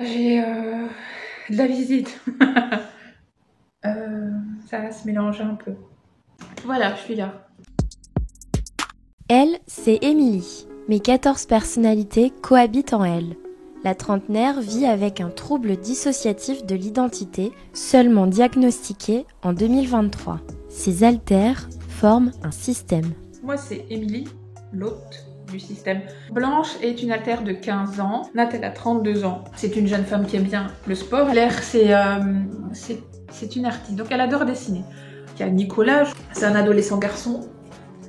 J'ai de la visite. Ça va se mélanger un peu. Voilà, je suis là. Elle, c'est Émilie, mais 14 personnalités cohabitent en elle. La trentenaire vit avec un trouble dissociatif de l'identité, seulement diagnostiqué en 2023. Ces alters forment un système. Moi, c'est Émilie, l'hôte du système. Blanche est une altère de 15 ans. Nat, elle a 32 ans. C'est une jeune femme qui aime bien le sport. Claire, c'est une artiste, donc elle adore dessiner. Il y a Nicolas, c'est un adolescent garçon.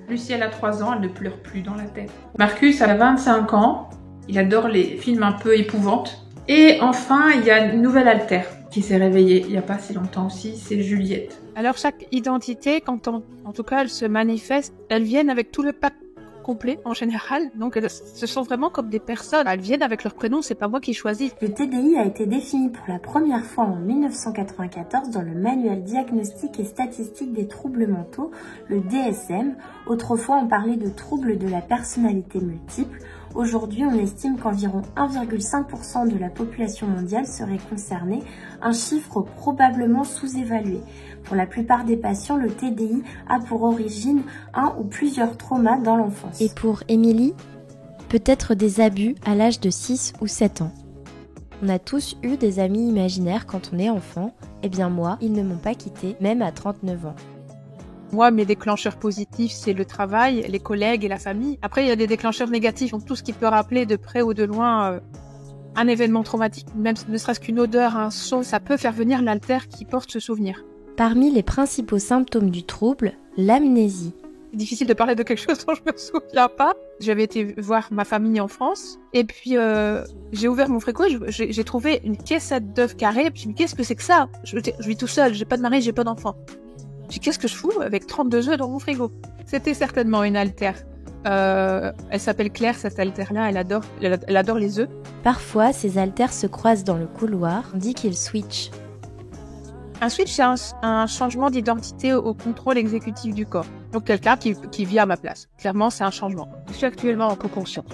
Lucie, elle a 3 ans, elle ne pleure plus dans la tête. Marcus, elle a 25 ans. Il adore les films un peu épouvantes. Et enfin, il y a une nouvelle altère qui s'est réveillée il n'y a pas si longtemps aussi, c'est Juliette. Alors chaque identité, en tout cas elle se manifeste, elles viennent avec tout le pack complet en général, donc ce sont vraiment comme des personnes, elles viennent avec leur prénom, c'est pas moi qui choisis. Le TDI a été défini pour la première fois en 1994 dans le Manuel diagnostique et statistique des troubles mentaux, le DSM. Autrefois on parlait de troubles de la personnalité multiple. Aujourd'hui, on estime qu'environ 1,5% de la population mondiale serait concernée, un chiffre probablement sous-évalué. Pour la plupart des patients, le TDI a pour origine un ou plusieurs traumas dans l'enfance. Et pour Émilie, peut-être des abus à l'âge de 6 ou 7 ans. On a tous eu des amis imaginaires quand on est enfant. Eh bien moi, ils ne m'ont pas quitté, même à 39 ans. Moi, mes déclencheurs positifs, c'est le travail, les collègues et la famille. Après, il y a des déclencheurs négatifs, donc tout ce qui peut rappeler de près ou de loin un événement traumatique, même ne serait-ce qu'une odeur, un son, ça peut faire venir l'altère qui porte ce souvenir. Parmi les principaux symptômes du trouble, l'amnésie. C'est difficile de parler de quelque chose dont je me souviens pas. J'avais été voir ma famille en France, et puis j'ai ouvert mon frigo, j'ai trouvé une caissette d'œufs carrés, puis je me dis, qu'est-ce que c'est que ça? Je vis tout seul, j'ai pas de mari, j'ai pas d'enfant. Je dis, qu'est-ce que je fous avec 32 œufs dans mon frigo? C'était certainement une altère. Elle s'appelle Claire, cette altère-là, elle adore les œufs. Parfois, ces altères se croisent dans le couloir, on dit qu'ils switchent. Un switch, c'est un changement d'identité au contrôle exécutif du corps. Donc quelqu'un qui vit à ma place. Clairement, c'est un changement. Je suis actuellement en co-conscience.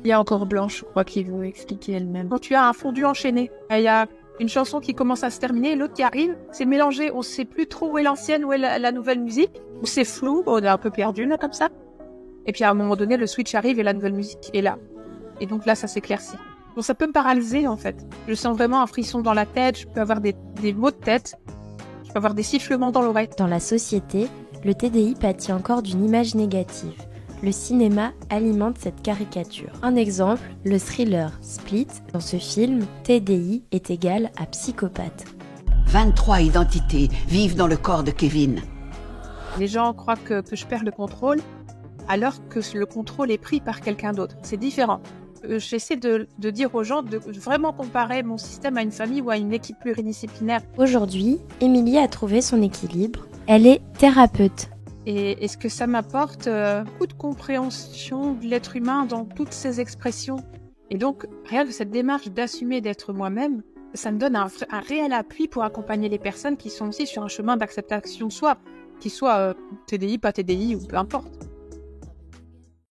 Il y a encore Blanche, je crois, qui veut expliquer elle-même. Quand tu as un fondu enchaîné, il y a une chanson qui commence à se terminer, l'autre qui arrive, c'est mélangé, on sait plus trop où est l'ancienne, où est la nouvelle musique, ou c'est flou, on est un peu perdu là comme ça. Et puis à un moment donné, le switch arrive et la nouvelle musique est là. Et donc là, ça s'éclaircit. Donc ça peut me paralyser en fait. Je sens vraiment un frisson dans la tête, je peux avoir des maux de tête, je peux avoir des sifflements dans l'oreille. Dans la société, le TDI pâtit encore d'une image négative. Le cinéma alimente cette caricature. Un exemple, le thriller Split. Dans ce film, TDI est égal à psychopathe. 23 identités vivent dans le corps de Kevin. Les gens croient que je perds le contrôle, alors que le contrôle est pris par quelqu'un d'autre. C'est différent. J'essaie de dire aux gens de vraiment comparer mon système à une famille ou à une équipe pluridisciplinaire. Aujourd'hui, Émilie a trouvé son équilibre. Elle est thérapeute. Et ce que ça m'apporte, beaucoup de compréhension de l'être humain dans toutes ses expressions. Et donc, rien que cette démarche d'assumer d'être moi-même, ça me donne un réel appui pour accompagner les personnes qui sont aussi sur un chemin d'acceptation de soi, qu'ils soient TDI, pas TDI ou peu importe.